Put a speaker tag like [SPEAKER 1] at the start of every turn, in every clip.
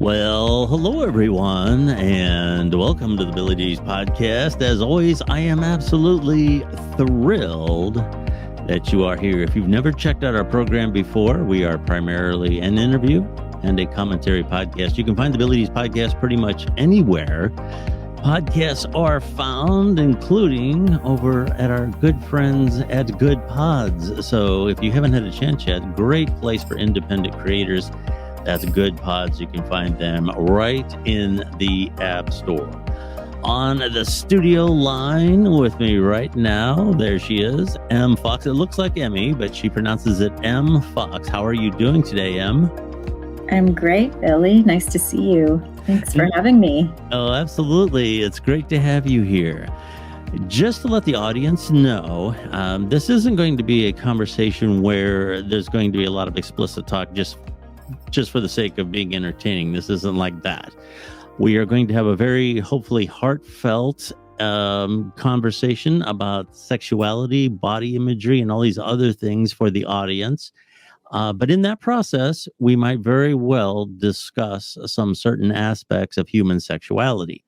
[SPEAKER 1] Well, hello everyone, and welcome to the Billy Dees Podcast. As always, I am absolutely thrilled that you are here. If you've never checked out our program before, we are primarily an interview and a commentary podcast. You can find the Billy Dees Podcast pretty much anywhere podcasts are found, including over at our good friends at Goodpods. So if you haven't had a chance yet, great place for independent creators. That's Goodpods. You can find them right in the App Store. On the studio line with me right now, there she is, Emme Fox. It looks like Emmy, but she pronounces it Emme Fox. How are you doing today, Em?
[SPEAKER 2] I'm great, Billy. Nice to see you. Thanks for having me.
[SPEAKER 1] Oh, absolutely. It's great to have you here. Just to let the audience know, this isn't going to be a conversation where there's going to be a lot of explicit talk just for the sake of being entertaining. This isn't like that. We are going to have a very, hopefully, heartfelt conversation about sexuality, body imagery, and all these other things for the audience. But in that process, we might very well discuss some certain aspects of human sexuality.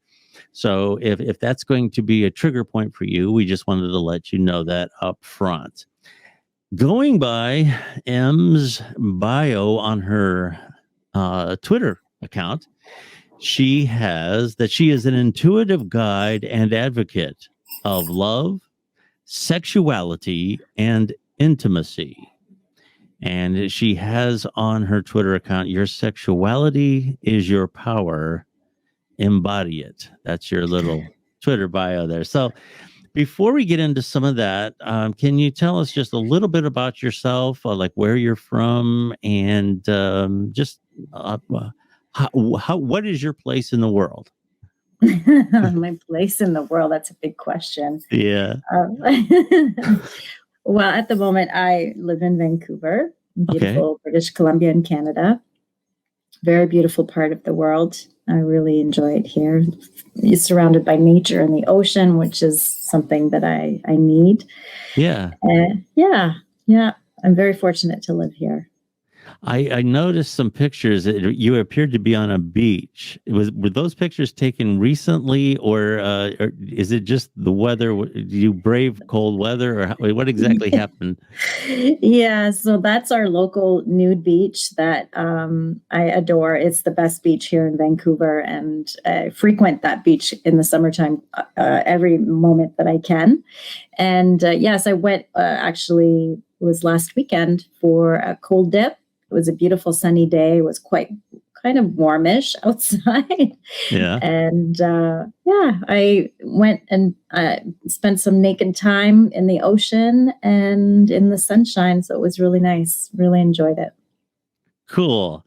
[SPEAKER 1] So if that's going to be a trigger point for you, we just wanted to let you know that up front. Going by Em's bio on her Twitter account, she has that she is an intuitive guide and advocate of love, sexuality, and intimacy. And she has on her Twitter account, your sexuality is your power, embody it. That's your little Twitter bio there. So before we get into some of that, can you tell us just a little bit about yourself, like where you're from, and what is your place in the world?
[SPEAKER 2] My place in the world, that's a big question.
[SPEAKER 1] Yeah.
[SPEAKER 2] Well, at the moment, I live in Vancouver, beautiful British Columbia in Canada. Very beautiful part of the world. I really enjoy it here. You're surrounded by nature and the ocean, which is something that I need.
[SPEAKER 1] Yeah.
[SPEAKER 2] Yeah. I'm very fortunate to live here.
[SPEAKER 1] I noticed some pictures. You appeared to be on a beach. Were those pictures taken recently, or is it just the weather? Did you brave cold weather, or what exactly happened?
[SPEAKER 2] Yeah, so that's our local nude beach that I adore. It's the best beach here in Vancouver, and I frequent that beach in the summertime every moment that I can. And yes, I went it was last weekend for a cold dip. It was a beautiful sunny day. It was kind of warmish outside.
[SPEAKER 1] Yeah.
[SPEAKER 2] And I went and spent some naked time in the ocean and in the sunshine. So it was really nice. Really enjoyed it.
[SPEAKER 1] Cool.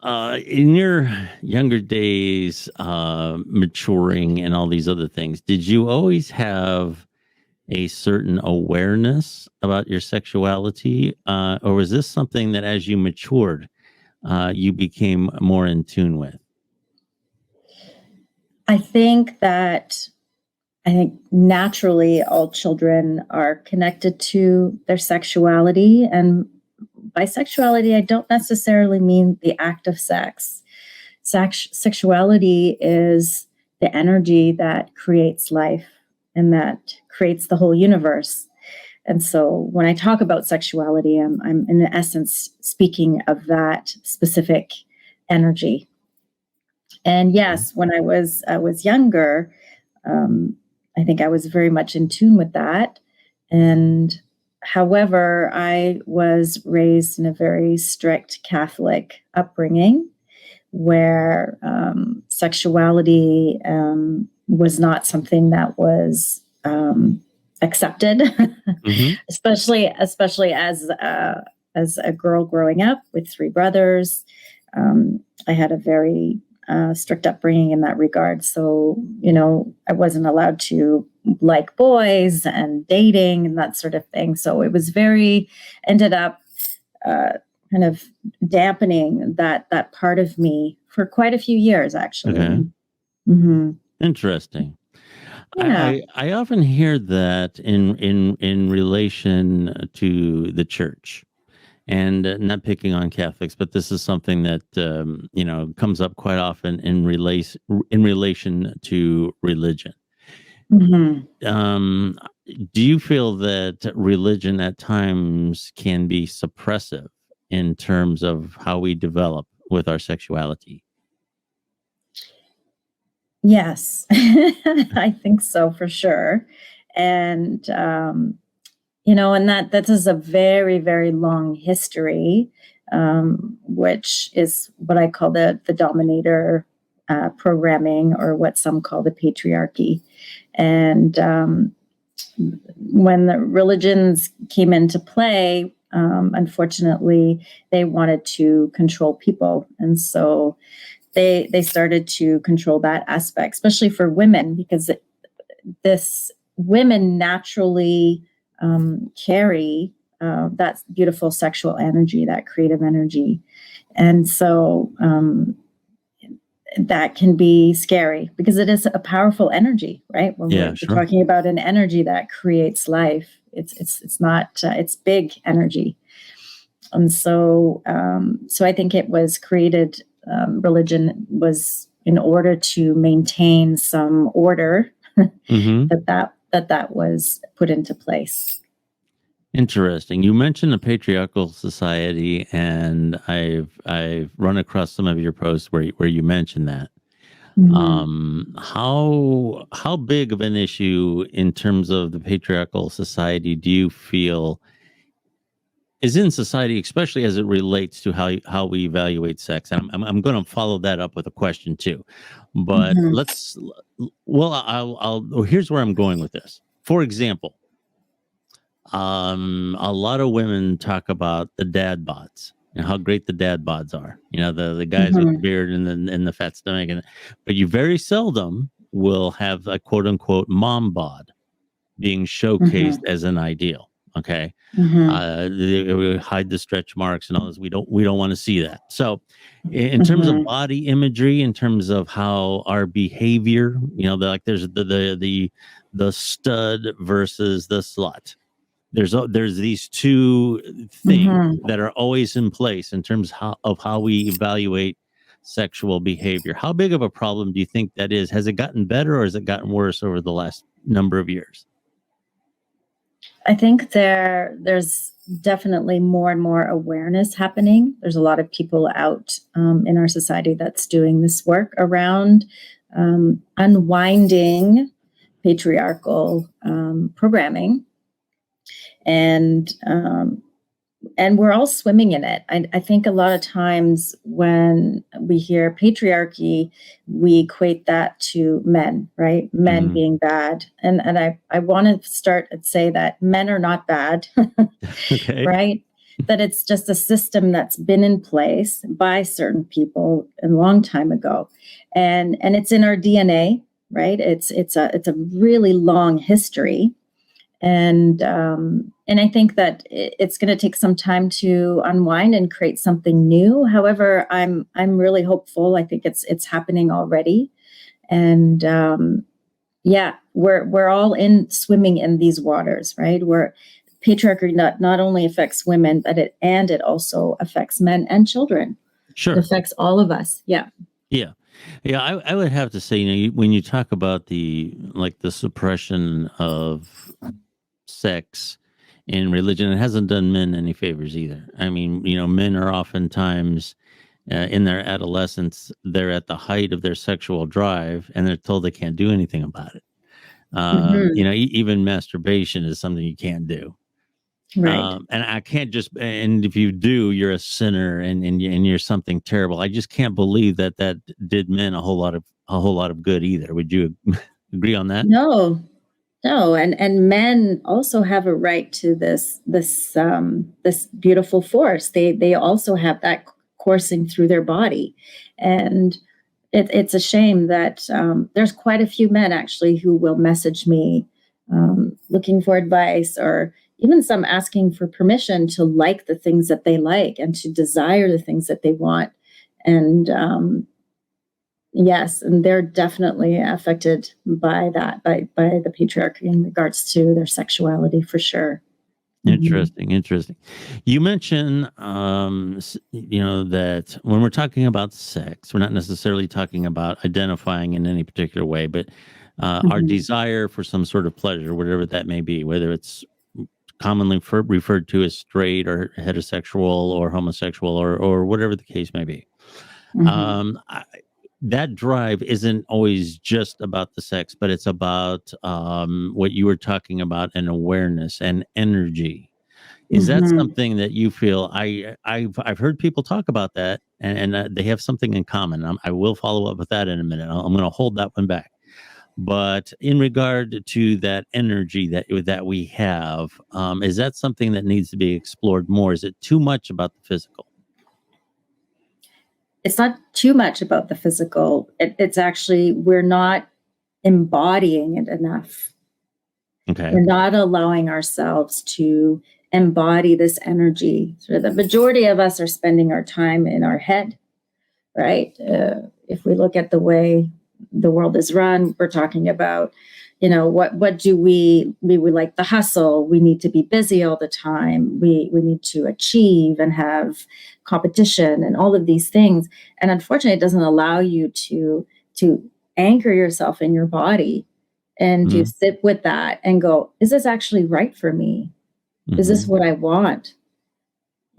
[SPEAKER 1] In your younger days, maturing and all these other things, did you always have a certain awareness about your sexuality, or was this something that as you matured, you became more in tune with?
[SPEAKER 2] I think naturally all children are connected to their sexuality, and by sexuality, I don't necessarily mean the act of sex. Sexuality is the energy that creates life and that creates the whole universe. And so when I talk about sexuality, I'm in essence speaking of that specific energy. And yes, when I was younger, I think I was very much in tune with that. And however, I was raised in a very strict Catholic upbringing where sexuality was not something that was accepted, especially as a girl growing up with three brothers. I had a very strict upbringing in that regard. So, I wasn't allowed to like boys and dating and that sort of thing. So it was ended up kind of dampening that part of me for quite a few years, actually.
[SPEAKER 1] Okay.
[SPEAKER 2] Mm-hmm.
[SPEAKER 1] Interesting.
[SPEAKER 2] Yeah.
[SPEAKER 1] I often hear that in relation to the church And not picking on Catholics, but this is something that comes up quite often in relation to religion.
[SPEAKER 2] Mm-hmm.
[SPEAKER 1] Do you feel that religion at times can be suppressive in terms of how we develop with our sexuality?
[SPEAKER 2] Yes, I think so for sure. And, and that is a very, very long history, which is what I call the dominator programming, or what some call the patriarchy. And when the religions came into play, unfortunately, they wanted to control people. And so they started to control that aspect, especially for women, because this women naturally carry that beautiful sexual energy, that creative energy. And so that can be scary, because it is a powerful energy, right? When we're talking about an energy that creates life, it's not, it's big energy. And so I think it was created, religion was in order to maintain some order,
[SPEAKER 1] Mm-hmm.
[SPEAKER 2] that was put into place.
[SPEAKER 1] Interesting. You mentioned a patriarchal society, and I've run across some of your posts where you mentioned that.
[SPEAKER 2] Mm-hmm.
[SPEAKER 1] How big of an issue in terms of the patriarchal society do you feel is in society, especially as it relates to how we evaluate sex? And I'm going to follow that up with a question too, but
[SPEAKER 2] Mm-hmm.
[SPEAKER 1] I'll here's where I'm going with this. For example, a lot of women talk about the dad bods and how great the dad bods are. The guys with the beard and the fat stomach, but you very seldom will have a quote unquote mom bod being showcased as an ideal. Okay. They hide the stretch marks and all this. We don't want to see that. So in terms of body imagery, in terms of how our behavior, there's the stud versus the slut. There's these two things that are always in place in terms of how we evaluate sexual behavior. How big of a problem do you think that is? Has it gotten better, or has it gotten worse over the last number of years?
[SPEAKER 2] I think there's definitely more and more awareness happening. There's a lot of people out in our society that's doing this work around unwinding patriarchal programming. And we're all swimming in it. I think a lot of times when we hear patriarchy, we equate that to men, right? Men being bad. And I want to start and say that men are not bad,
[SPEAKER 1] Okay.
[SPEAKER 2] right? That it's just a system that's been in place by certain people a long time ago. And it's in our DNA, right? It's a really long history. And I think that it's going to take some time to unwind and create something new. However, I'm really hopeful. I think it's happening already, and we're all swimming in these waters, right? Where patriarchy not only affects women, but it also affects men and children.
[SPEAKER 1] Sure,
[SPEAKER 2] it affects all of us. Yeah.
[SPEAKER 1] I would have to say, when you talk about the suppression of sex in religion, it hasn't done men any favors either. I mean, men are oftentimes in their adolescence, they're at the height of their sexual drive, and they're told they can't do anything about it. Even masturbation is something you can't do.
[SPEAKER 2] Right.
[SPEAKER 1] And I can't and if you do, you're a sinner and you're something terrible. I just can't believe that did men a whole lot of good either. Would you agree on that?
[SPEAKER 2] No, and men also have a right to this beautiful force. They also have that coursing through their body, and it's a shame that there's quite a few men actually who will message me looking for advice, or even some asking for permission to like the things that they like and to desire the things that they want. And yes, and they're definitely affected by that, by the patriarchy in regards to their sexuality, for sure.
[SPEAKER 1] Interesting. You mentioned, that when we're talking about sex, we're not necessarily talking about identifying in any particular way, but our desire for some sort of pleasure, whatever that may be, whether it's commonly referred to as straight or heterosexual or homosexual or whatever the case may be. That drive isn't always just about the sex, but it's about what you were talking about, an awareness and energy. Is that something that you feel? I've heard people talk about that, and they have something in common. I will follow up with that in a minute. I'm going to hold that one back. But in regard to that energy that we have, is that something that needs to be explored more? Is it too much about the physical?
[SPEAKER 2] It's not too much about the physical. It's actually, we're not embodying it enough.
[SPEAKER 1] Okay.
[SPEAKER 2] We're not allowing ourselves to embody this energy. So the majority of us are spending our time in our head, right? If we look at the way the world is run, we're talking about, what do we like the hustle. We need to be busy all the time. We need to achieve and have competition and all of these things. And unfortunately, it doesn't allow you to anchor yourself in your body and to sit with that and go, is this actually right for me? Is this what I want?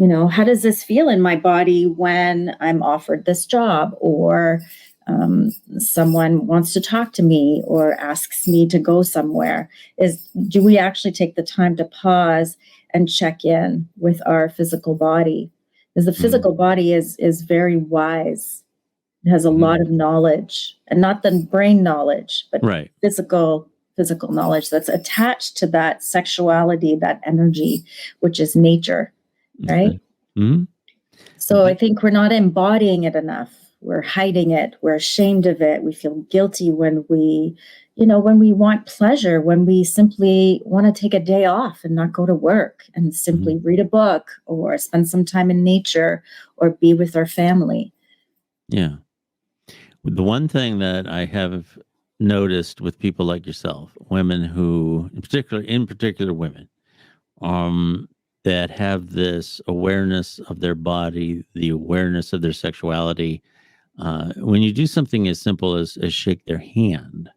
[SPEAKER 2] How does this feel in my body when I'm offered this job, or someone wants to talk to me or asks me to go somewhere? Do we actually take the time to pause and check in with our physical body? Because the physical body is very wise. It has a lot of knowledge, and not the brain knowledge, but physical knowledge that's attached to that sexuality, that energy, which is nature, right? So I think we're not embodying it enough. We're hiding it. We're ashamed of it. We feel guilty when we want pleasure, when we simply want to take a day off and not go to work and simply read a book or spend some time in nature or be with our family.
[SPEAKER 1] Yeah. The one thing that I have noticed with people like yourself, women who, in particular women, that have this awareness of their body, the awareness of their sexuality, when you do something as simple as shake their hand,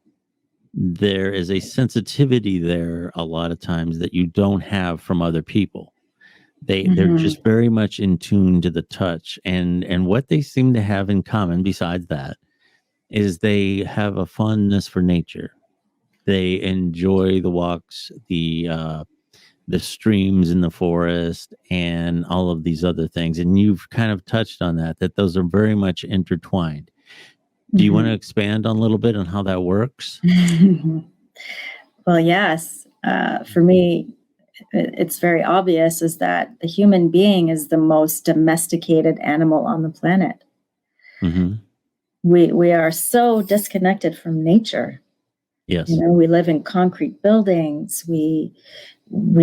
[SPEAKER 1] there is a sensitivity there a lot of times that you don't have from other people. They're just very much in tune to the touch, and what they seem to have in common besides that is they have a fondness for nature. They enjoy the walks, the streams in the forest, and all of these other things. And you've kind of touched on that those are very much intertwined. Do you want to expand on a little bit on how that works?
[SPEAKER 2] Well, yes. For me, it's very obvious is that the human being is the most domesticated animal on the planet. We are so disconnected from nature.
[SPEAKER 1] Yes.
[SPEAKER 2] We live in concrete buildings. We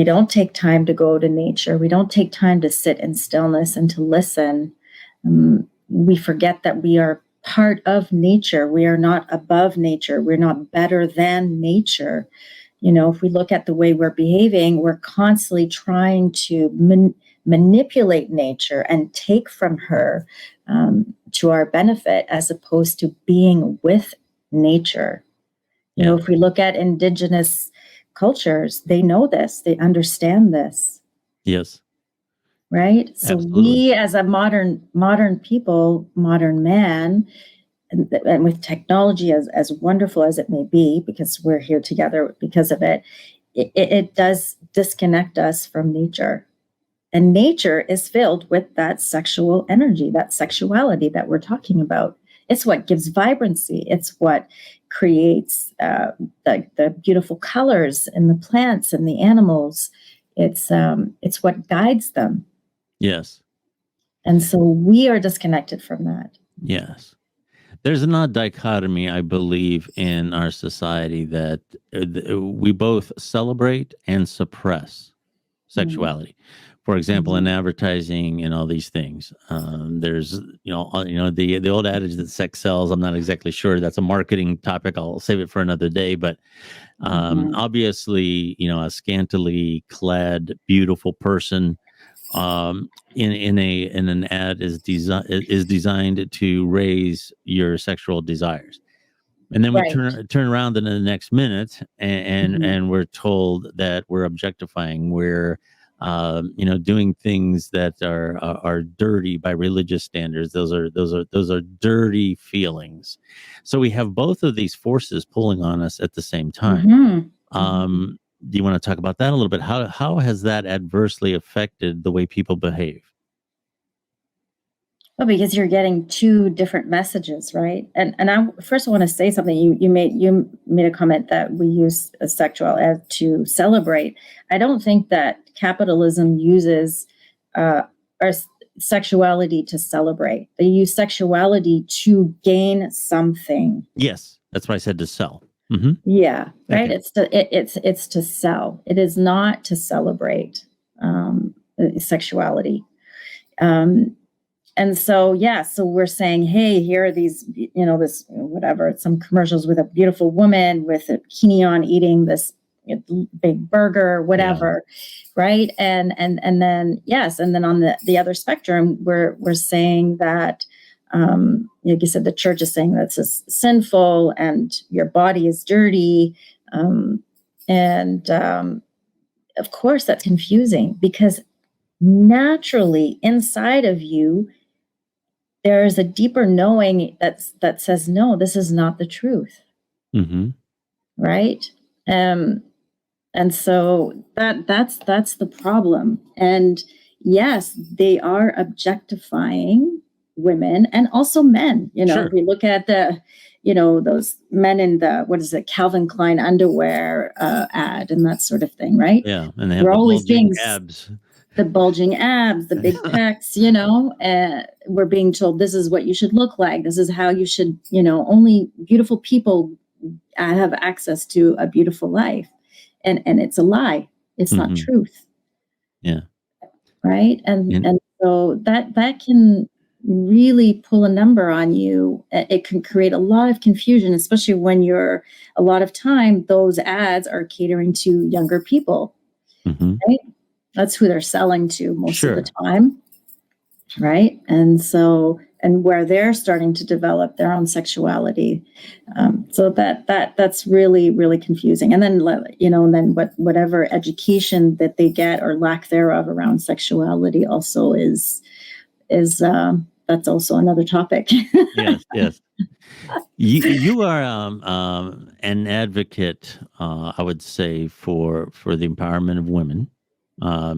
[SPEAKER 2] don't take time to go to nature. We don't take time to sit in stillness and to listen. We forget that we are part of nature. We are not above nature. We're not better than nature. If we look at the way we're behaving, we're constantly trying to manipulate nature and take from her to our benefit, as opposed to being with nature. If we look at indigenous cultures, they know this, they understand this.
[SPEAKER 1] Yes.
[SPEAKER 2] Right? So we, as a modern people, modern man, and with technology as wonderful as it may be, because we're here together because of it, it does disconnect us from nature. And nature is filled with that sexual energy, that sexuality that we're talking about. It's what gives vibrancy. It's what creates the beautiful colors in the plants and the animals. It's what guides them.
[SPEAKER 1] Yes.
[SPEAKER 2] And so we are disconnected from that.
[SPEAKER 1] Yes. There's an odd dichotomy, I believe, in our society that we both celebrate and suppress sexuality. For example, in advertising and all these things, there's the old adage that sex sells. I'm not exactly sure. That's a marketing topic. I'll save it for another day. But obviously, a scantily clad, beautiful person in an ad is designed to raise your sexual desires. And then we turn around in the next minute, and we're told that we're objectifying. We're doing things that are dirty by religious standards. Those are dirty feelings. So we have both of these forces pulling on us at the same time. Do you want to talk about that a little bit? How has that adversely affected the way people behave?
[SPEAKER 2] Well, because you're getting two different messages, right? And I first want to say something. You made a comment that we use sexuality to celebrate. I don't think that capitalism uses our sexuality to celebrate. They use sexuality to gain something.
[SPEAKER 1] Yes, that's why I said to sell.
[SPEAKER 2] Yeah, right. Okay. It's to sell. It is not to celebrate sexuality. And so, so we're saying, hey, here are these, this, whatever, some commercials with a beautiful woman with a bikini on eating this big burger, whatever. Right. And then, and then on the other spectrum, we're saying that, like you said, the church is saying that's sinful and your body is dirty. Of course, that's confusing because naturally inside of you, there is a deeper knowing that says, no, this is not the truth. Right. And so that's the problem. And yes, they are objectifying women and also men. If we look at the, those men in the, Calvin Klein underwear ad and that sort of thing, right?
[SPEAKER 1] Yeah. And they have bulging abs.
[SPEAKER 2] The bulging abs, the big pecs, we're being told this is what you should look like. This is how you should, only beautiful people have access to a beautiful life. And it's a lie. It's not truth.
[SPEAKER 1] Yeah.
[SPEAKER 2] Right. And so that can really pull a number on you. It can create a lot of confusion, especially when a lot of time, those ads are catering to younger people. Right. That's who they're selling to most of the time, right? And so, and where they're starting to develop their own sexuality, so that's really, really confusing. And then whatever education that they get or lack thereof around sexuality also is that's also another topic.
[SPEAKER 1] Yes. You are an advocate, I would say, for the empowerment of women. I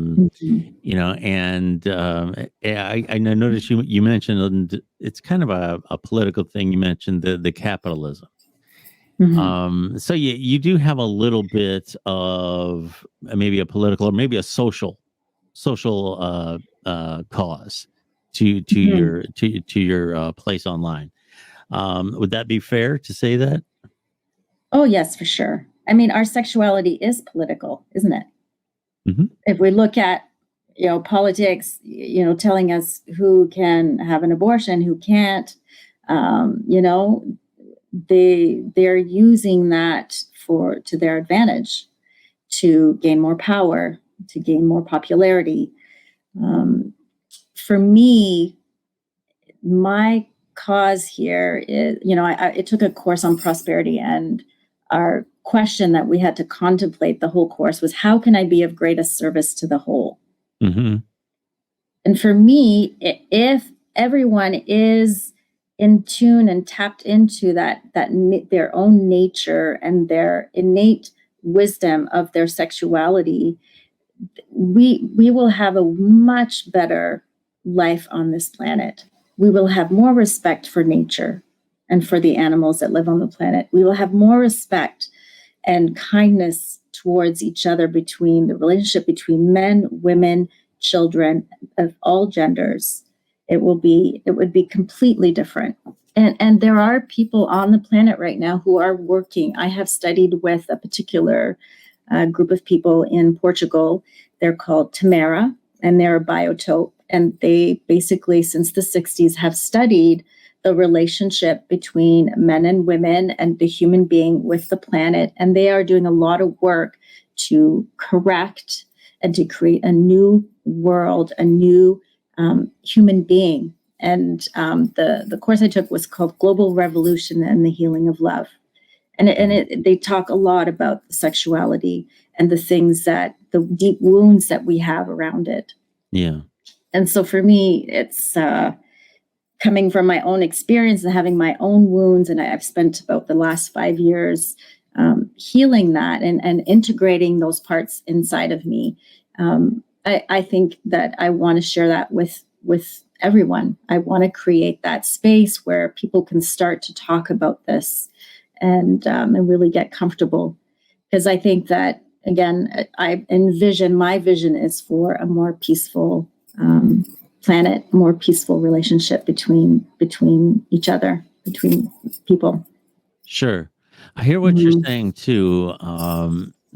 [SPEAKER 1] noticed you mentioned it's kind of a political thing. You mentioned the capitalism. So you do have a little bit of maybe a political or maybe a social cause to your place online. Would that be fair to say that?
[SPEAKER 2] Oh yes, for sure. I mean, our sexuality is political, isn't it? If we look at, politics, telling us who can have an abortion, who can't, they're using that to their advantage to gain more power, to gain more popularity. For me, my cause here is, I took a course on prosperity, and our question that we had to contemplate the whole course was, how can I be of greatest service to the whole? And for me, if everyone is in tune and tapped into that their own nature and their innate wisdom of their sexuality, we will have a much better life on this planet. We will have more respect for nature and for the animals that live on the planet. We will have more respect and kindness towards each other, between the relationship between men, women, children of all genders. It would be completely different. And there are people on the planet right now who are working. I have studied with a particular group of people in Portugal. They're called Tamara, and they're a biotope. And they basically, since the 60s, have studied the relationship between men and women and the human being with the planet. And they are doing a lot of work to correct and to create a new world, a new human being. And the course I took was called Global Revolution and the Healing of Love. And they talk a lot about sexuality and the things the deep wounds that we have around it.
[SPEAKER 1] Yeah.
[SPEAKER 2] And so for me, it's coming from my own experience and having my own wounds. And I've spent about the last 5 years healing that and integrating those parts inside of me. I think that I want to share that with everyone. I want to create that space where people can start to talk about this and really get comfortable. Because I think that, again, my vision is for a more peaceful planet, more peaceful relationship between each other, between people.
[SPEAKER 1] Sure. I hear what you're saying too,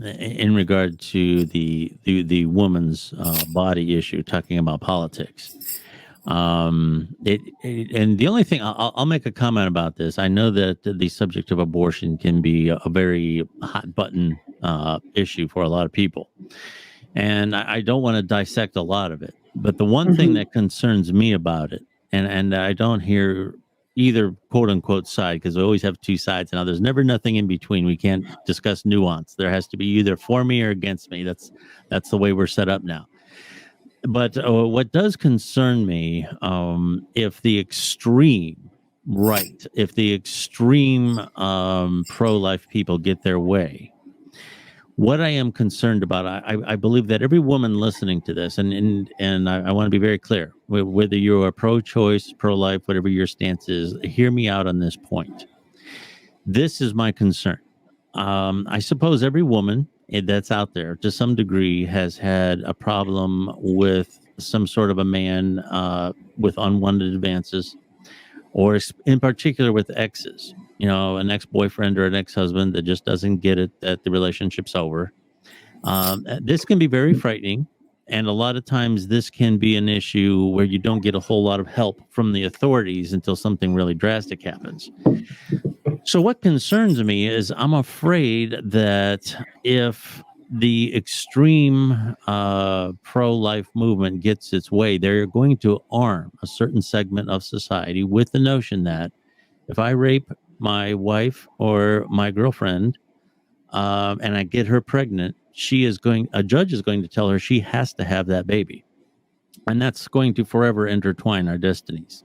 [SPEAKER 1] in regard to the woman's body issue, talking about politics. And the only thing I'll make a comment about this. I know that the subject of abortion can be a very hot button issue for a lot of people, and I don't want to dissect a lot of it. But the one thing that concerns me about it, and I don't hear either quote unquote side, because we always have two sides now. There's never nothing in between. We can't discuss nuance. There has to be either for me or against me. That's the way we're set up now. But what does concern me, if the extreme right, if the extreme pro-life people get their way, what I am concerned about, I believe that every woman listening to this, and I want to be very clear, whether you're pro-choice, pro-life, whatever your stance is, hear me out on this point. This is my concern. I suppose every woman that's out there to some degree has had a problem with some sort of a man with unwanted advances, or in particular with exes, an ex-boyfriend or an ex-husband that just doesn't get it, that the relationship's over. This can be very frightening. And a lot of times this can be an issue where you don't get a whole lot of help from the authorities until something really drastic happens. So what concerns me is I'm afraid that if the extreme pro-life movement gets its way, they're going to arm a certain segment of society with the notion that if I rape my wife or my girlfriend and I get her pregnant, a judge is going to tell her she has to have that baby. And that's going to forever intertwine our destinies.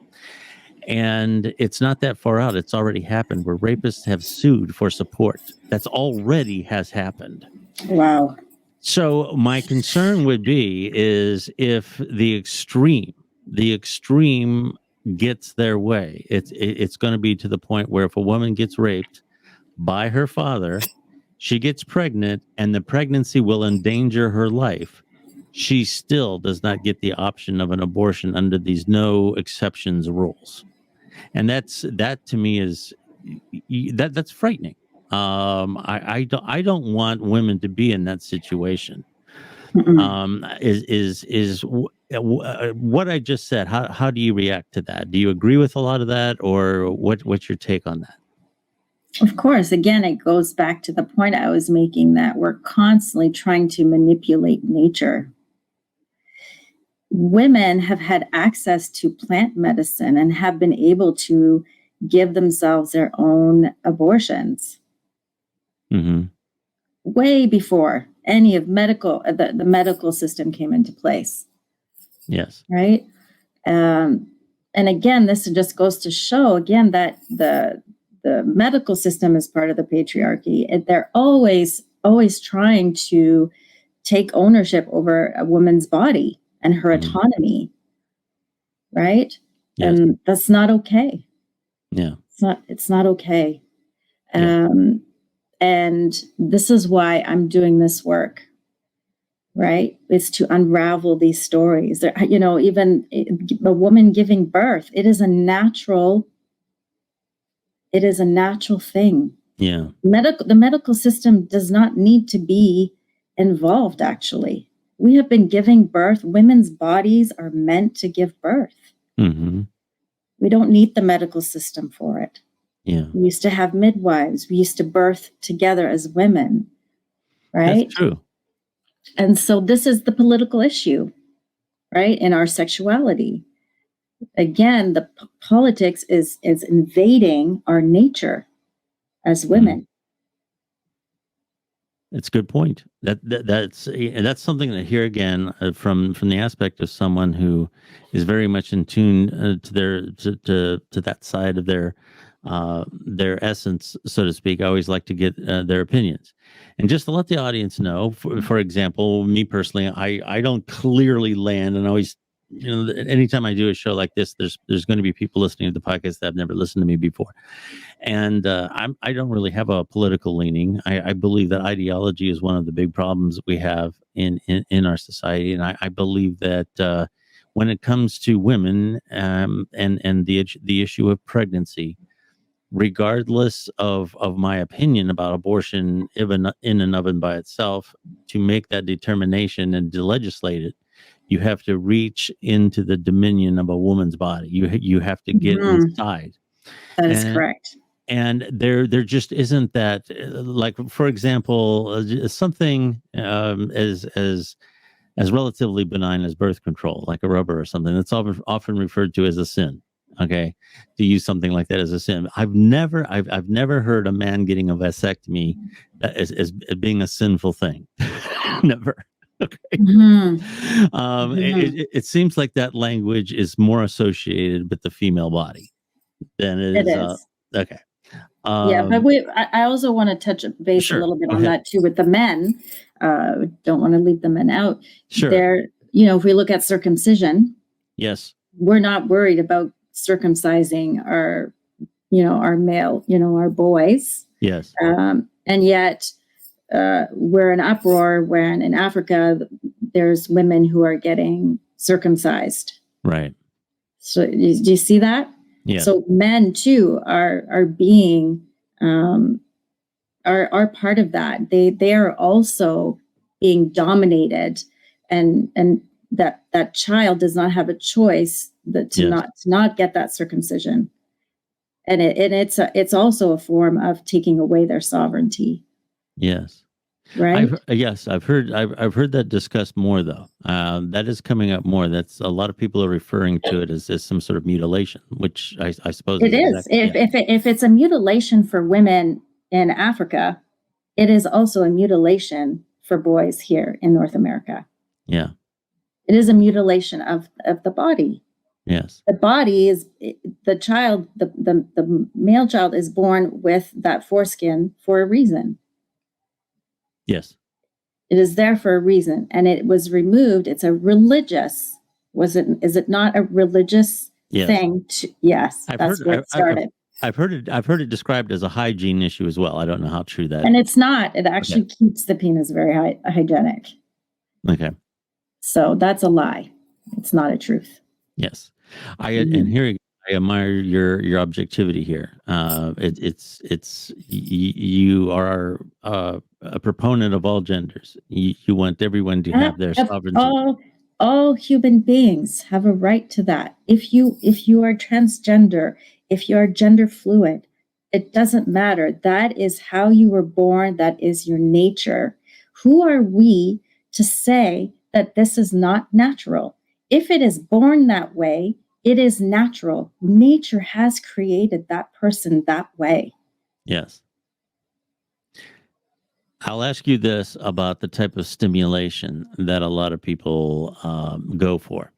[SPEAKER 1] And it's not that far out. It's already happened where rapists have sued for support. That's already has happened.
[SPEAKER 2] Wow.
[SPEAKER 1] So my concern would be is if the extreme gets their way, it's going to be to the point where if a woman gets raped by her father, she gets pregnant and the pregnancy will endanger her life. She still does not get the option of an abortion under these no exceptions rules. And that to me is that's frightening. I don't want women to be in that situation. Is what I just said. How do you react to that? Do you agree with a lot of that, or what's your take on that?
[SPEAKER 2] Of course, again, it goes back to the point I was making that we're constantly trying to manipulate nature. Women have had access to plant medicine and have been able to give themselves their own abortions way before any of the medical system came into place.
[SPEAKER 1] Yes.
[SPEAKER 2] Right. And again, this just goes to show again that the medical system is part of the patriarchy, and they're always trying to take ownership over a woman's body and her autonomy, right?
[SPEAKER 1] Yes.
[SPEAKER 2] And that's not okay.
[SPEAKER 1] Yeah,
[SPEAKER 2] it's not okay.
[SPEAKER 1] Yeah.
[SPEAKER 2] And this is why I'm doing this work, right? It's to unravel these stories. Even a woman giving birth, it is a natural thing.
[SPEAKER 1] Yeah.
[SPEAKER 2] The medical system does not need to be involved, actually. We have been giving birth. Women's bodies are meant to give birth.
[SPEAKER 1] Mm-hmm.
[SPEAKER 2] We don't need the medical system for it.
[SPEAKER 1] Yeah.
[SPEAKER 2] We used to have midwives. We used to birth together as women, right?
[SPEAKER 1] That's true.
[SPEAKER 2] And so this is the political issue, right? In our sexuality. Again, the politics is invading our nature as women.
[SPEAKER 1] It's a good point. That's something that here again from the aspect of someone who is very much in tune to that side of their essence, so to speak. I always like to get their opinions, and just to let the audience know. For example, me personally, I don't clearly land, and always, anytime I do a show like this, there's going to be people listening to the podcast that have never listened to me before. And I don't really have a political leaning. I believe that ideology is one of the big problems that we have in our society. And I believe that when it comes to women and the issue of pregnancy, regardless of my opinion about abortion even in and of and by itself, to make that determination and to legislate it, you have to reach into the dominion of a woman's body. You have to get inside.
[SPEAKER 2] That is correct.
[SPEAKER 1] And there just isn't that, like, for example, something as relatively benign as birth control, like a rubber or something, that's often referred to as a sin. Okay, to use something like that as a sin. I've never heard a man getting a vasectomy as being a sinful thing. Never. Okay. It seems like that language is more associated with the female body than it is. Okay.
[SPEAKER 2] But I also want to touch base a little bit on that too with the men. Don't want to leave the men out.
[SPEAKER 1] Sure.
[SPEAKER 2] If we look at circumcision,
[SPEAKER 1] yes,
[SPEAKER 2] we're not worried about circumcising our male, our boys.
[SPEAKER 1] Yes.
[SPEAKER 2] And yet we're in uproar when in Africa there's women who are getting circumcised.
[SPEAKER 1] Right.
[SPEAKER 2] So do you see that?
[SPEAKER 1] Yeah.
[SPEAKER 2] So men too are being are part of that. They are also being dominated, and that child does not have a choice to not get that circumcision, and it's also a form of taking away their sovereignty.
[SPEAKER 1] Yes.
[SPEAKER 2] Right.
[SPEAKER 1] I've heard that discussed more though. That is coming up more. That's a lot of people are referring to it as some sort of mutilation, which I suppose
[SPEAKER 2] it is. If it's a mutilation for women in Africa, it is also a mutilation for boys here in North America.
[SPEAKER 1] Yeah.
[SPEAKER 2] It is a mutilation of the body.
[SPEAKER 1] Yes.
[SPEAKER 2] The body is the child. The male child is born with that foreskin for a reason.
[SPEAKER 1] Yes.
[SPEAKER 2] It is there for a reason, and it was removed. It's a religious. Is it not a religious thing? Yes, that's where it started.
[SPEAKER 1] I've heard it described as a hygiene issue as well. I don't know how true that is.
[SPEAKER 2] And it's not. It actually keeps the penis very hygienic.
[SPEAKER 1] Okay.
[SPEAKER 2] So that's a lie. It's not a truth.
[SPEAKER 1] Yes. And here I admire your objectivity here. You are a proponent of all genders. You want everyone to have their sovereignty.
[SPEAKER 2] All human beings have a right to that. If you are transgender, if you are gender fluid, it doesn't matter. That is how you were born. That is your nature. Who are we to say that this is not natural? If it is born that way, it is natural. Nature has created that person that way.
[SPEAKER 1] Yes. I'll ask you this about the type of stimulation that a lot of people go for.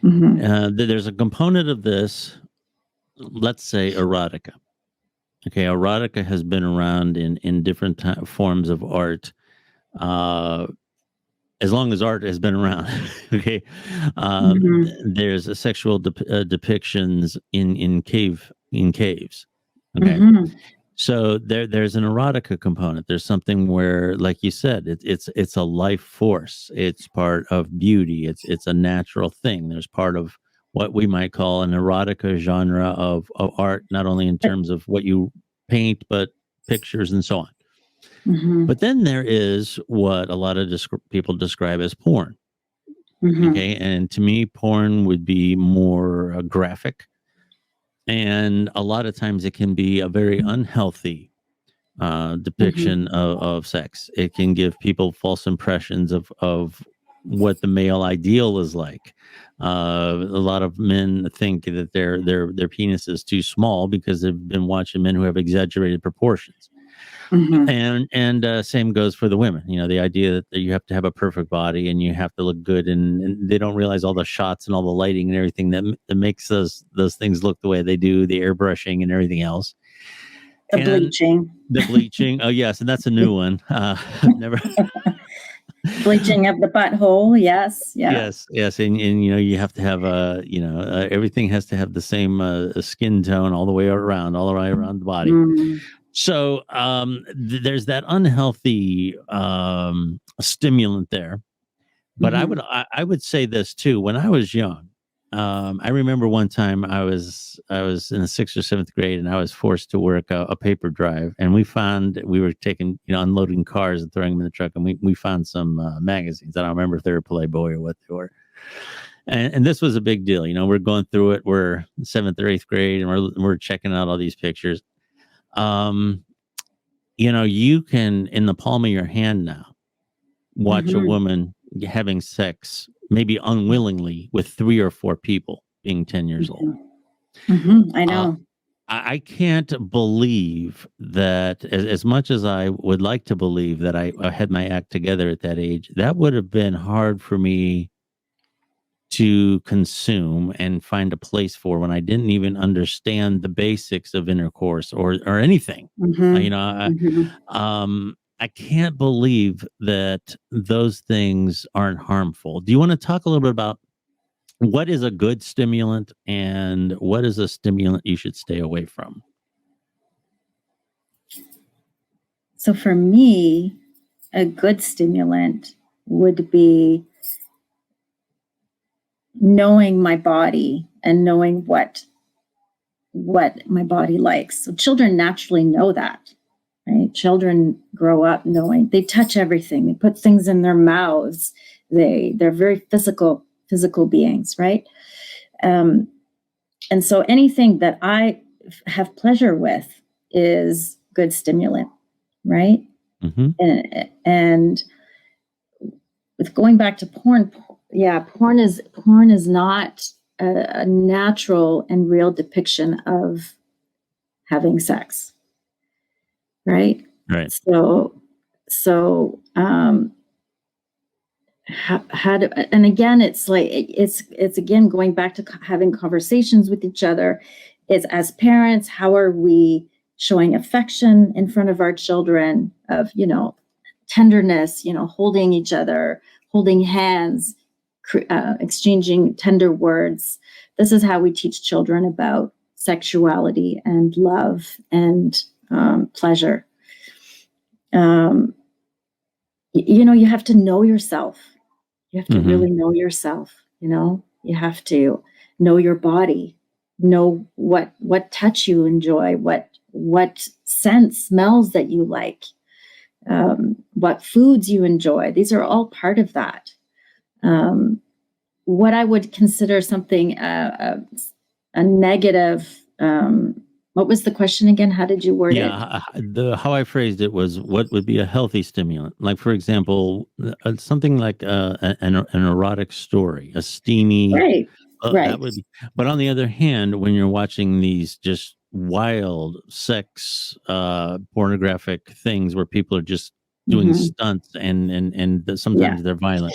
[SPEAKER 1] There's a component of this, let's say erotica. Okay, erotica has been around in different forms of art as long as art has been around. Okay. There's a sexual depictions in caves. Okay. So there's an erotica component. There's something where, like you said, it's a life force. It's part of beauty. It's a natural thing. There's part of what we might call an erotica genre of art, not only in terms of what you paint, but pictures and so on.
[SPEAKER 2] Mm-hmm.
[SPEAKER 1] But then there is what a lot of people describe as porn.
[SPEAKER 2] Mm-hmm.
[SPEAKER 1] Okay. And to me, porn would be more graphic. And a lot of times it can be a very unhealthy depiction of sex. It can give people false impressions of what the male ideal is like. A lot of men think that their penis is too small because they've been watching men who have exaggerated proportions.
[SPEAKER 2] Mm-hmm.
[SPEAKER 1] And same goes for the women. You know, the idea that you have to have a perfect body and you have to look good, and they don't realize all the shots and all the lighting and everything that makes those things look the way they do, the airbrushing and everything else.
[SPEAKER 2] The bleaching.
[SPEAKER 1] The bleaching. Oh, yes. And that's a new one. Never.
[SPEAKER 2] Bleaching of the butthole. Yes. Yeah.
[SPEAKER 1] Yes. And you know, you have to have, everything has to have the same skin tone all the way around the body.
[SPEAKER 2] Mm.
[SPEAKER 1] So there's that unhealthy stimulant there. But I would say this too. When I was young, I remember one time I was in the 6th or 7th grade, and I was forced to work a paper drive, and we were taking, unloading cars and throwing them in the truck, and we found some magazines. I don't remember if they were Playboy or what they were. And this was a big deal. We're going through it. We're 7th or 8th grade, and we're checking out all these pictures. You can, in the palm of your hand now, watch a woman having sex, maybe unwillingly, with 3 or 4 people being 10 years old.
[SPEAKER 2] I know.
[SPEAKER 1] I can't believe that, as much as I would like to believe that I had my act together at that age, that would have been hard for me to consume and find a place for when I didn't even understand the basics of intercourse or anything. I can't believe that those things aren't harmful. Do you want to talk a little bit about what is a good stimulant and what is a stimulant you should stay away from?
[SPEAKER 2] So for me, a good stimulant would be knowing my body and knowing what my body likes. So children naturally know that. Right? Children grow up knowing, they touch everything. They put things in their mouths. They're very physical beings, right? And so anything that I have pleasure with is good stimulant, right? And with going back to porn, porn is not a natural and real depiction of having sex. Right. So, how do, and again, it's like, it's again, going back to having conversations with each other. It's, as parents, how are we showing affection in front of our children of, tenderness, holding each other, holding hands, exchanging tender words. This is how we teach children about sexuality and love and pleasure. You have to know yourself. You have to really know yourself. You have to know your body, know what touch you enjoy, what scent, smells that you like, what foods you enjoy. These are all part of that. What I would consider something a negative. What was the question again? How did you word it?
[SPEAKER 1] How I phrased it was, what would be a healthy stimulant? Like, for example, something like an erotic story, a steamy.
[SPEAKER 2] Right.
[SPEAKER 1] That would be. But on the other hand, when you're watching these just wild sex, pornographic things where people are just doing stunts and sometimes they're violent.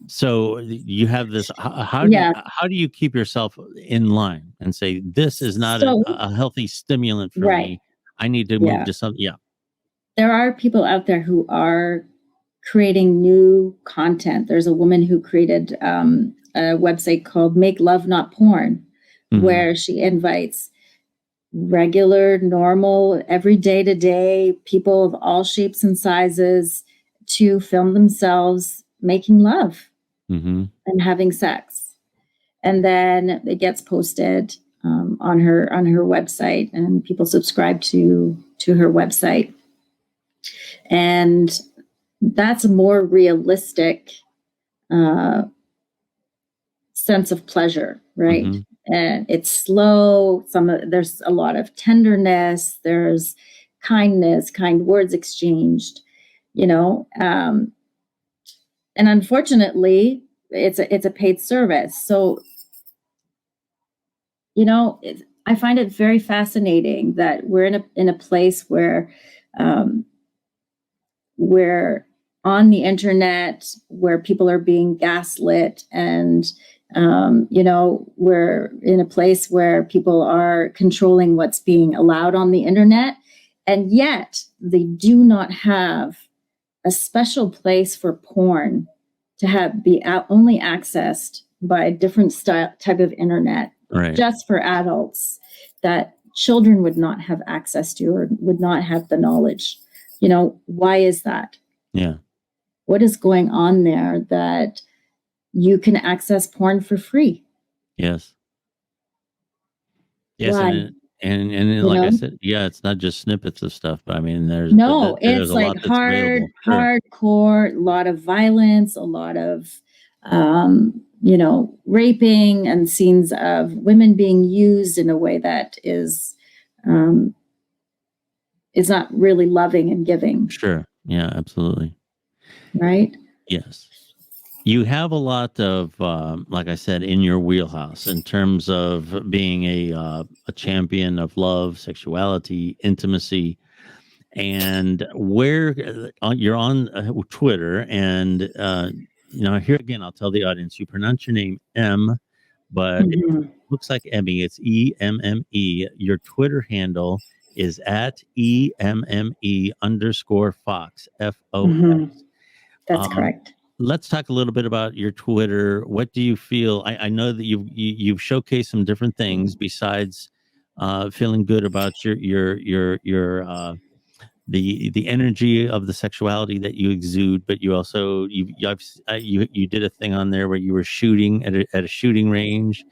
[SPEAKER 1] So you have this. How do you keep yourself in line and say, this is not a healthy stimulant for me? I need to move to something. Yeah.
[SPEAKER 2] There are people out there who are creating new content. There's a woman who created a website called Make Love Not Porn, where she invites regular, normal, every day people of all shapes and sizes to film themselves making love and having sex. And then it gets posted on her website, and people subscribe to her website. And that's a more realistic sense of pleasure, right?
[SPEAKER 1] Mm-hmm.
[SPEAKER 2] And it's slow. There's a lot of tenderness. There's kindness, kind words exchanged, and unfortunately, it's a paid service. So, I find it very fascinating that we're in a place where we're on the internet, where people are being gaslit, and we're in a place where people are controlling what's being allowed on the internet, and yet they do not have a special place for porn to be only accessed by a different type of internet,
[SPEAKER 1] right,
[SPEAKER 2] just for adults, that children would not have access to or would not have the knowledge. Why is that?
[SPEAKER 1] Yeah.
[SPEAKER 2] What is going on there that you can access porn for free?
[SPEAKER 1] Yes. Yes.
[SPEAKER 2] Why?
[SPEAKER 1] And like I said, yeah, it's not just snippets of stuff, but I mean, there's
[SPEAKER 2] it's
[SPEAKER 1] a
[SPEAKER 2] like
[SPEAKER 1] lot that's available. Sure.
[SPEAKER 2] hardcore, a lot of violence, a lot of, raping, and scenes of women being used in a way that is not really loving and giving.
[SPEAKER 1] Sure. Yeah, absolutely.
[SPEAKER 2] Right.
[SPEAKER 1] Yes. You have a lot of, like I said, in your wheelhouse in terms of being a champion of love, sexuality, intimacy, and where you're on Twitter. And, here again, I'll tell the audience, you pronounce your name M, but it looks like Emmy. It's EMME. Your Twitter handle is at EMME_Fox, FOX.
[SPEAKER 2] That's correct.
[SPEAKER 1] Let's talk a little bit about your Twitter. What do you feel? I know that you've showcased some different things besides feeling good about your the energy of the sexuality that you exude, but you also you did a thing on there where you were shooting at a shooting range.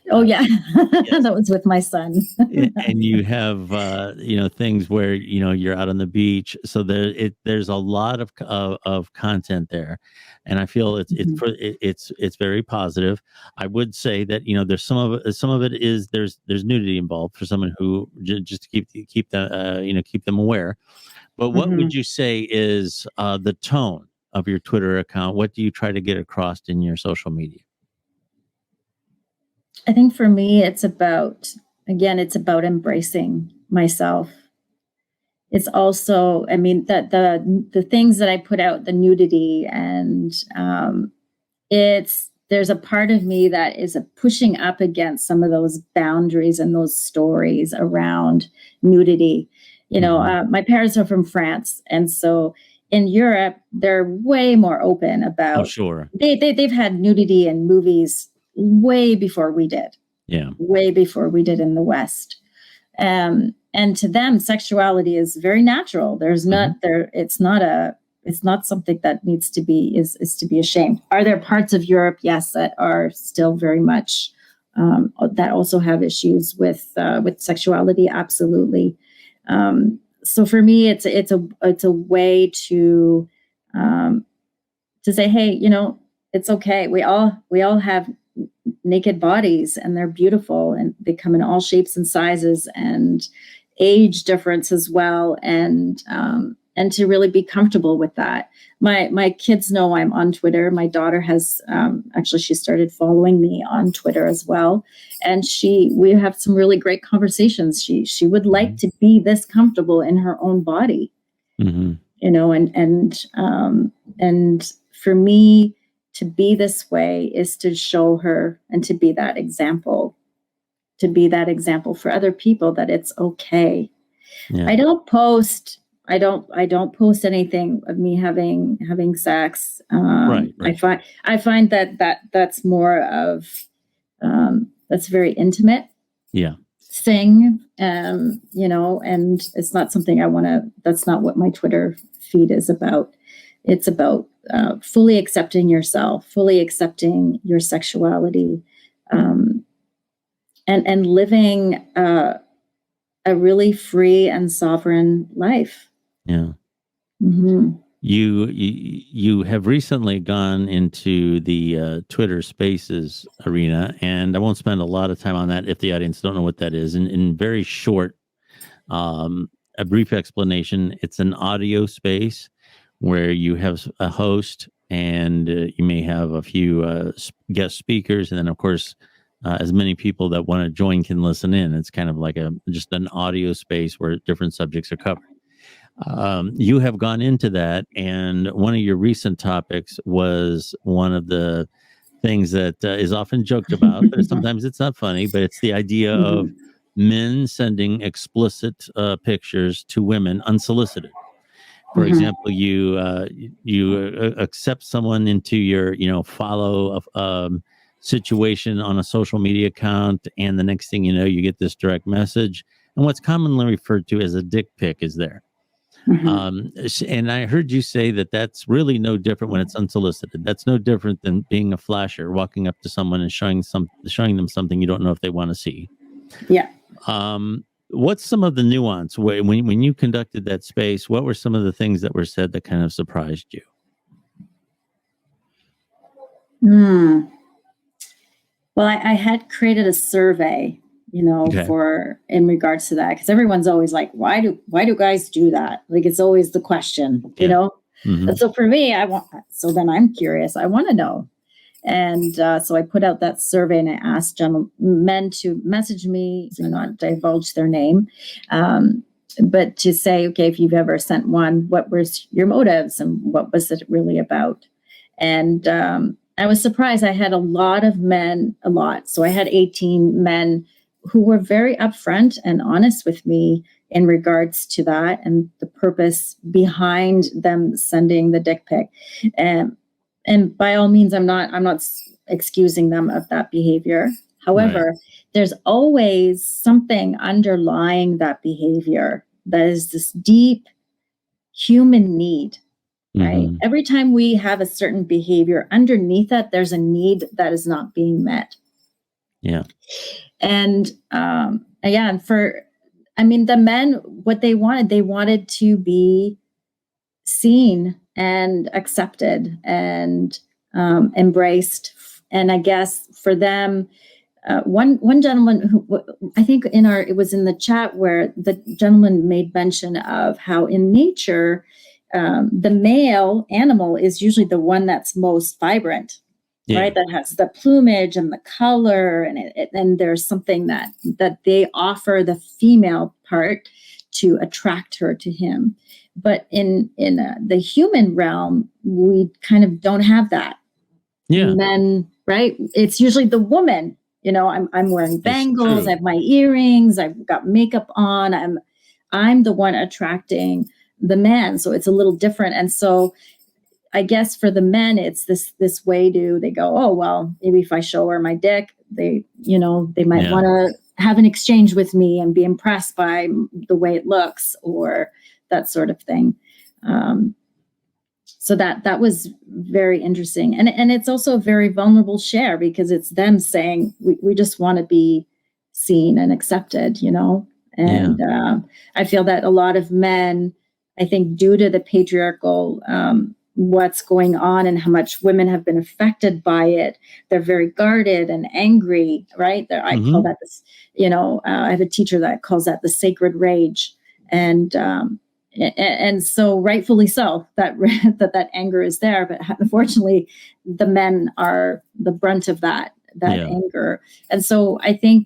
[SPEAKER 2] Oh yeah, yes. That was with my son.
[SPEAKER 1] And you have things where you're out on the beach, so there's a lot of content there, and I feel it's very positive. I would say that there's some of it is there's nudity involved for someone who just to keep them aware. But what would you say is the tone of your Twitter account? What do you try to get across in your social media?
[SPEAKER 2] I think for me, it's about embracing myself. It's also, that the things that I put out, the nudity, and there's a part of me that is pushing up against some of those boundaries and those stories around nudity. My parents are from France, and so in Europe, they're way more open about.
[SPEAKER 1] Oh, sure.
[SPEAKER 2] They've had nudity in movies way before we did.
[SPEAKER 1] Yeah.
[SPEAKER 2] Way before we did in the West. And to them, sexuality is very natural. There's not there. It's not something that needs to be is to be ashamed. Are there parts of Europe? Yes, that are still very much that also have issues with sexuality. Absolutely. So for me, it's a way to say, hey, it's okay. We all have naked bodies, and they're beautiful, and they come in all shapes and sizes and age difference as well. And to really be comfortable with that. My kids know I'm on Twitter. My daughter has actually, she started following me on Twitter as well. And we have some really great conversations. She would like to be this comfortable in her own body, and for me, to be this way is to show her and to be that example for other people that it's okay. Yeah. I don't post anything of me having sex. Right. I find that's more of that's very intimate.
[SPEAKER 1] Yeah.
[SPEAKER 2] Thing, and it's not something I want to. That's not what my Twitter feed is about. It's about fully accepting yourself, fully accepting your sexuality, and living a really free and sovereign life.
[SPEAKER 1] Yeah.
[SPEAKER 2] Mm-hmm.
[SPEAKER 1] You have recently gone into the Twitter Spaces arena, and I won't spend a lot of time on that if the audience don't know what that is. In very short, a brief explanation: it's an audio space where you have a host, and you may have a few guest speakers, and then of course, as many people that want to join can listen in. It's kind of like just an audio space where different subjects are covered. You have gone into that, and one of your recent topics was one of the things that is often joked about, but sometimes it's not funny, but it's the idea of men sending explicit pictures to women unsolicited. For example, you accept someone into your follow situation on a social media account, and the next thing you know, you get this direct message, and what's commonly referred to as a dick pic is there. And I heard you say that that's really no different when it's unsolicited. That's no different than being a flasher, walking up to someone and showing them something you don't know if they want to see.
[SPEAKER 2] Yeah.
[SPEAKER 1] What's some of the nuance when you conducted that space? What were some of the things that were said that kind of surprised you?
[SPEAKER 2] Well, I had created a survey, for in regards to that, because everyone's always like, why do guys do that? Like, it's always the question, And so for me, then I'm curious. I want to know. And so I put out that survey, and I asked men to message me, not divulge their name, but to say, okay, if you've ever sent one, what was your motives and what was it really about? And I was surprised. I had a lot of men, So I had 18 men who were very upfront and honest with me in regards to that and the purpose behind them sending the dick pic. And by all means, I'm not excusing them of that behavior. However, there's always something underlying that behavior that is this deep human need, right? Every time we have a certain behavior, underneath that, there's a need that is not being met.
[SPEAKER 1] Yeah.
[SPEAKER 2] And the men, what they wanted to be seen and accepted and embraced. And I guess for them, one gentleman who I think it was in the chat where the gentleman made mention of how in nature, the male animal is usually the one that's most vibrant. Yeah. Right, that has the plumage and the color, and there's something that they offer the female part to attract her to him. But in the human realm, we kind of don't have that. Yeah, men, right? It's usually the woman. I'm wearing bangles, I have my earrings, I've got makeup on. I'm the one attracting the man, so it's a little different, and so. I guess for the men, it's this way they go, oh, well, maybe if I show her my dick, they might want to have an exchange with me and be impressed by the way it looks or that sort of thing. So that was very interesting. And it's also a very vulnerable share because it's them saying, we just want to be seen and accepted, And I feel that a lot of men, I think due to the patriarchal what's going on and how much women have been affected by it, they're very guarded and angry, right? I call that this, I have a teacher that calls that the sacred rage. And so rightfully so, that anger is there, but unfortunately the men are the brunt of that anger. And so I think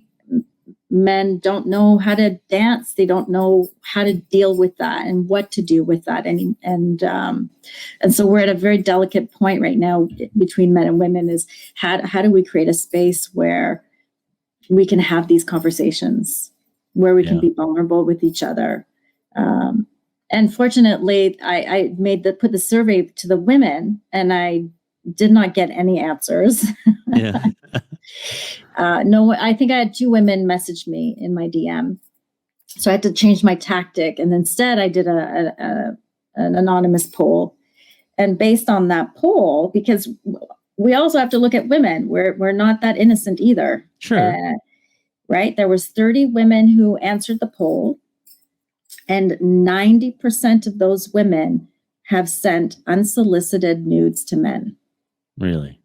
[SPEAKER 2] men don't know how to dance. They don't know how to deal with that and what to do with that. And so we're at a very delicate point right now between men and women is how do we create a space where we can have these conversations, where we can be vulnerable with each other. And fortunately, I put the survey to the women, and I did not get any answers. Yeah. No, I think I had 2 women message me in my DM. So I had to change my tactic. And instead I did an anonymous poll. And based on that poll, because we also have to look at women, we're not that innocent either.
[SPEAKER 1] Sure.
[SPEAKER 2] right? There was 30 women who answered the poll, and 90% of those women have sent unsolicited nudes to men.
[SPEAKER 1] Really?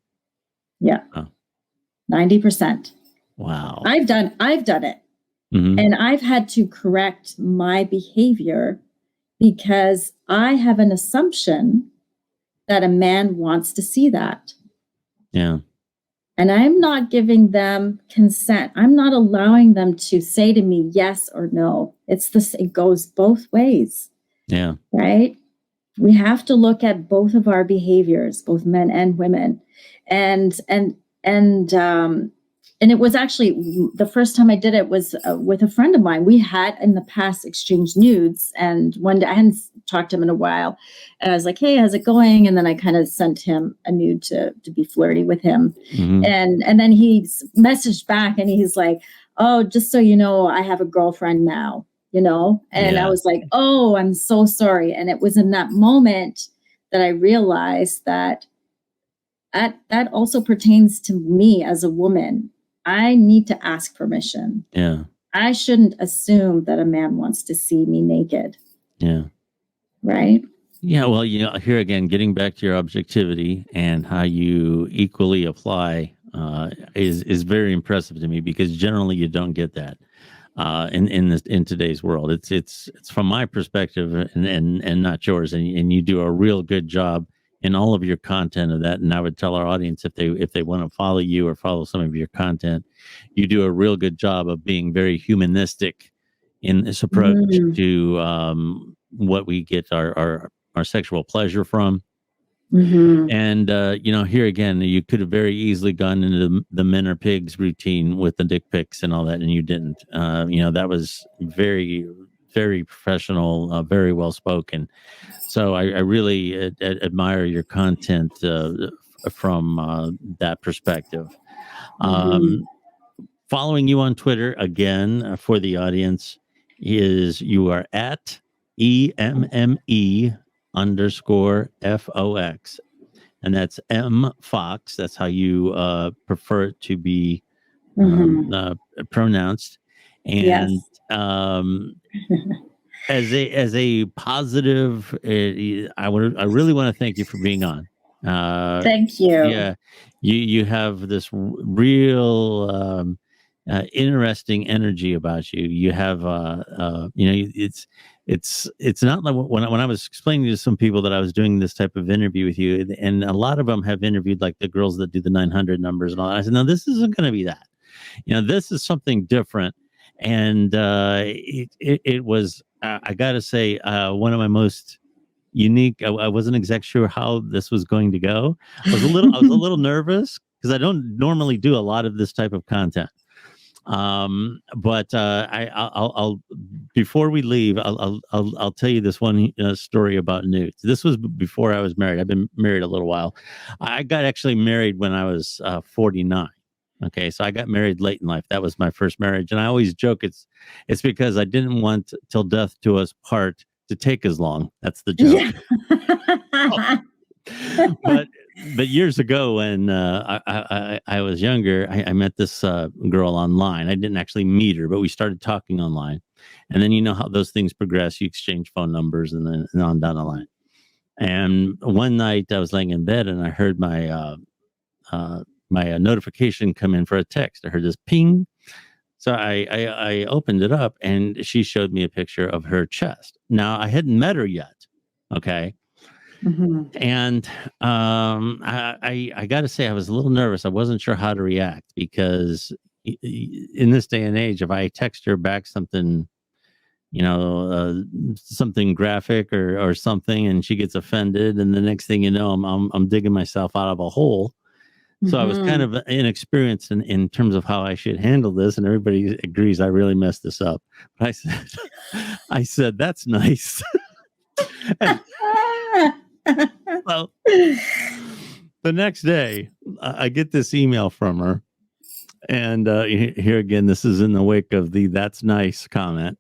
[SPEAKER 2] Yeah.
[SPEAKER 1] Oh.
[SPEAKER 2] 90%.
[SPEAKER 1] Wow.
[SPEAKER 2] I've done it.
[SPEAKER 1] Mm-hmm.
[SPEAKER 2] And I've had to correct my behavior because I have an assumption that a man wants to see that.
[SPEAKER 1] Yeah.
[SPEAKER 2] And I'm not giving them consent. I'm not allowing them to say to me yes or no. It goes both ways.
[SPEAKER 1] Yeah.
[SPEAKER 2] Right? We have to look at both of our behaviors, both men and women. And it was actually the first time I did it was with a friend of mine. We had in the past exchanged nudes, and one day I hadn't talked to him in a while, and I was like, "Hey, how's it going?" And then I kind of sent him a nude to be flirty with him,
[SPEAKER 1] Mm-hmm.
[SPEAKER 2] and then he messaged back, and he's like, "Oh, just so you know, I have a girlfriend now." And
[SPEAKER 1] Yeah.
[SPEAKER 2] I was like, "Oh, I'm so sorry." And it was in that moment that I realized that also pertains to me as a woman. I need to ask permission.
[SPEAKER 1] Yeah.
[SPEAKER 2] I shouldn't assume that a man wants to see me naked.
[SPEAKER 1] Yeah.
[SPEAKER 2] Right?
[SPEAKER 1] Yeah. Well, here again, getting back to your objectivity and how you equally apply is very impressive to me, because generally you don't get that in today's world. It's from my perspective and not yours, and you do a real good job in all of your content of that. And I would tell our audience, if they want to follow you or follow some of your content, you do a real good job of being very humanistic in this approach to what we get our sexual pleasure from.
[SPEAKER 2] Mm-hmm.
[SPEAKER 1] And here again, you could have very easily gone into the men are pigs routine with the dick pics and all that, and you didn't. That was very, very professional, very well spoken. So I really admire your content from that perspective. Following you on Twitter, again, for the audience, is you are at EMME_FOX. And that's M Fox. That's how you prefer it to be pronounced. And as a positive, I really want to thank you for being on.
[SPEAKER 2] Thank you.
[SPEAKER 1] Yeah, you have this real interesting energy about you. You have it's not like when I was explaining to some people that I was doing this type of interview with you, and a lot of them have interviewed like the girls that do the 900 numbers and all that. I said, no, this isn't going to be that. This is something different. And it was, I got to say, one of my most unique. I wasn't exactly sure how this was going to go. I was a little nervous because I don't normally do a lot of this type of content. But I'll before we leave, I'll tell you this one story about nudes. This was before I was married. I've been married a little while. I got actually married when I was 49. Okay, so I got married late in life. That was my first marriage, and I always joke it's because I didn't want till death do us part to take as long. That's the joke. Yeah. But years ago when I was younger, I met this girl online. I didn't actually meet her, but we started talking online. And then you know how those things progress. You exchange phone numbers and then on down the line. And one night I was laying in bed and I heard my notification come in for a text. I heard this ping. So I opened it up and she showed me a picture of her chest. Now I hadn't met her yet. Okay. And I got to say, I was a little nervous. I wasn't sure how to react because in this day and age, if I text her back something, something graphic or something, and she gets offended, and the next thing you know, I'm digging myself out of a hole. So I was kind of inexperienced in terms of how I should handle this, and everybody agrees I really messed this up. But I said, that's nice. Well, the next day, I get this email from her. And here again, this is in the wake of the "that's nice" comment.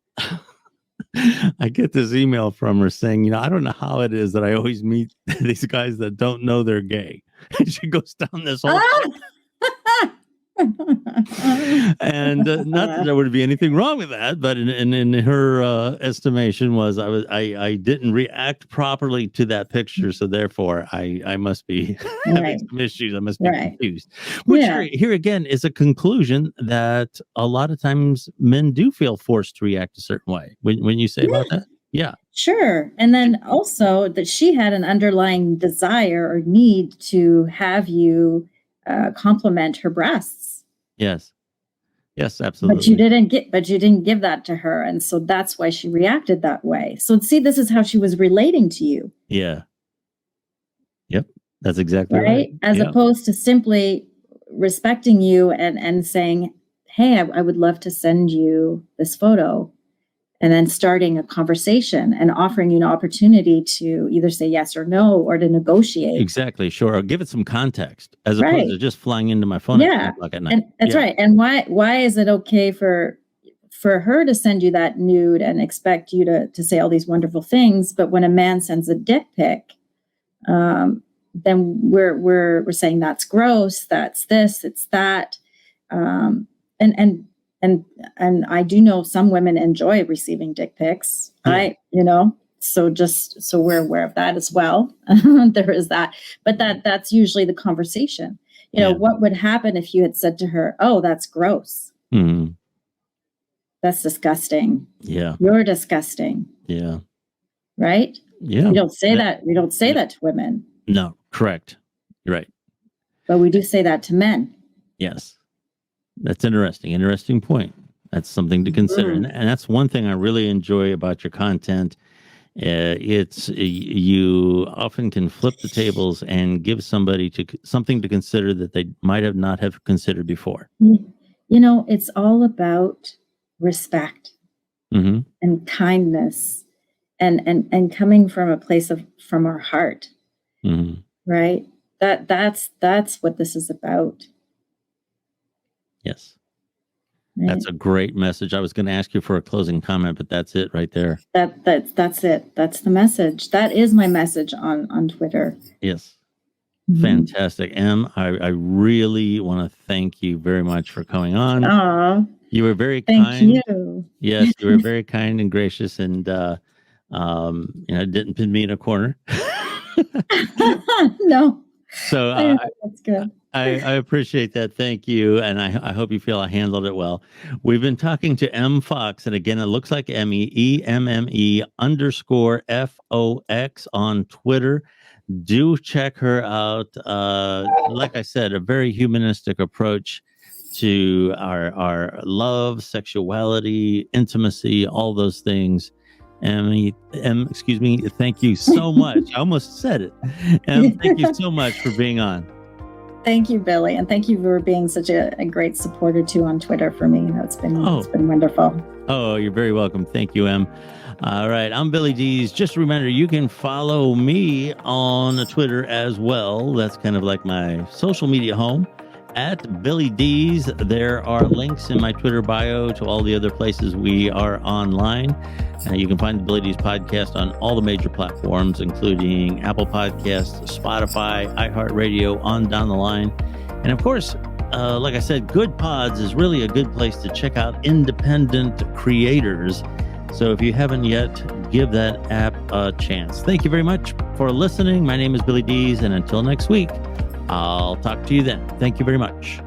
[SPEAKER 1] I get this email from her saying, I don't know how it is that I always meet these guys that don't know they're gay. And she goes down this whole And not that there would be anything wrong with that, but in her estimation was I didn't react properly to that picture, so therefore I must be having
[SPEAKER 2] Right.
[SPEAKER 1] some issues. I must be
[SPEAKER 2] Right.
[SPEAKER 1] confused. Which
[SPEAKER 2] Yeah.
[SPEAKER 1] here again is a conclusion that a lot of times men do feel forced to react a certain way. When you say about that, yeah,
[SPEAKER 2] Sure. And then also that she had an underlying desire or need to have you compliment her breasts.
[SPEAKER 1] yes,
[SPEAKER 2] But
[SPEAKER 1] absolutely.
[SPEAKER 2] you didn't give that to her. And so that's why she reacted that way. So see, this is how she was relating to you.
[SPEAKER 1] Yeah. Yep. That's exactly right.
[SPEAKER 2] Right? As
[SPEAKER 1] Yeah.
[SPEAKER 2] opposed to simply respecting you and saying, hey, I would love to send you this photo. And then starting a conversation and offering you an opportunity to either say yes or no, or to negotiate.
[SPEAKER 1] Exactly. Sure. Or give it some context as opposed
[SPEAKER 2] Right.
[SPEAKER 1] to just flying into my phone at 10 o'clock at night.
[SPEAKER 2] And that's
[SPEAKER 1] Yeah.
[SPEAKER 2] right. And why is it okay for her to send you that nude and expect you to say all these wonderful things, but when a man sends a dick pic, then we're saying that's gross, that's this, it's that, and I do know some women enjoy receiving dick pics.
[SPEAKER 1] Yeah.
[SPEAKER 2] So just so we're aware of that as well. There is that, but that's usually the conversation.
[SPEAKER 1] Yeah.
[SPEAKER 2] What would happen if you had said to her, "Oh, that's gross.
[SPEAKER 1] Mhm.
[SPEAKER 2] That's disgusting.
[SPEAKER 1] Yeah.
[SPEAKER 2] You're disgusting."
[SPEAKER 1] Yeah.
[SPEAKER 2] Right?
[SPEAKER 1] Yeah.
[SPEAKER 2] We don't say that. We don't say that to women,
[SPEAKER 1] No, correct. You're right.
[SPEAKER 2] but we do say that to men.
[SPEAKER 1] Yes. That's interesting point. That's something to consider.
[SPEAKER 2] Mhm.
[SPEAKER 1] And that's one thing I really enjoy about your content. It's you often can flip the tables and give somebody something to consider that they might have not have considered before.
[SPEAKER 2] It's all about respect
[SPEAKER 1] Mm-hmm.
[SPEAKER 2] and kindness and coming from a place from our heart.
[SPEAKER 1] Mm-hmm.
[SPEAKER 2] Right? That's what this is about.
[SPEAKER 1] Yes.
[SPEAKER 2] Right?
[SPEAKER 1] That's a great message. I was going to ask you for a closing comment, but that's it right there.
[SPEAKER 2] That's it. That's the message. That is my message on Twitter.
[SPEAKER 1] Yes.
[SPEAKER 2] Mhm.
[SPEAKER 1] Fantastic. Em, I really want to thank you very much for coming on.
[SPEAKER 2] Aw,
[SPEAKER 1] You were very
[SPEAKER 2] thank
[SPEAKER 1] kind.
[SPEAKER 2] you.
[SPEAKER 1] Yes, you were very kind and gracious, and didn't pin me in a corner.
[SPEAKER 2] No.
[SPEAKER 1] So
[SPEAKER 2] That's good.
[SPEAKER 1] I appreciate that. Thank you. And I hope you feel I handled it well. We've been talking to Emme Fox. And again, it looks like Emme, EMME_FOX on Twitter. Do check her out. Like I said, a very humanistic approach to our love, sexuality, intimacy, all those things. Emmy, excuse me. Thank you so much. I almost said it. Thank you so much for being on.
[SPEAKER 2] Thank you, Billy, and thank you for being such a great supporter too on Twitter for me. It's been wonderful.
[SPEAKER 1] Oh, you're very welcome. Thank you, Em. All right, I'm Billy Dees. Just a reminder, you can follow me on Twitter as well. That's kind of like my social media home. At Billy Dees, there are links in my Twitter bio to all the other places we are online. You can find the Billy Dees Podcast on all the major platforms, including Apple Podcasts, Spotify, iHeartRadio, on down the line. And of course, like I said, Goodpods is really a good place to check out independent creators. So if you haven't yet, give that app a chance. Thank you very much for listening. My name is Billy Dees, and until next week, I'll talk to you then. Thank you very much.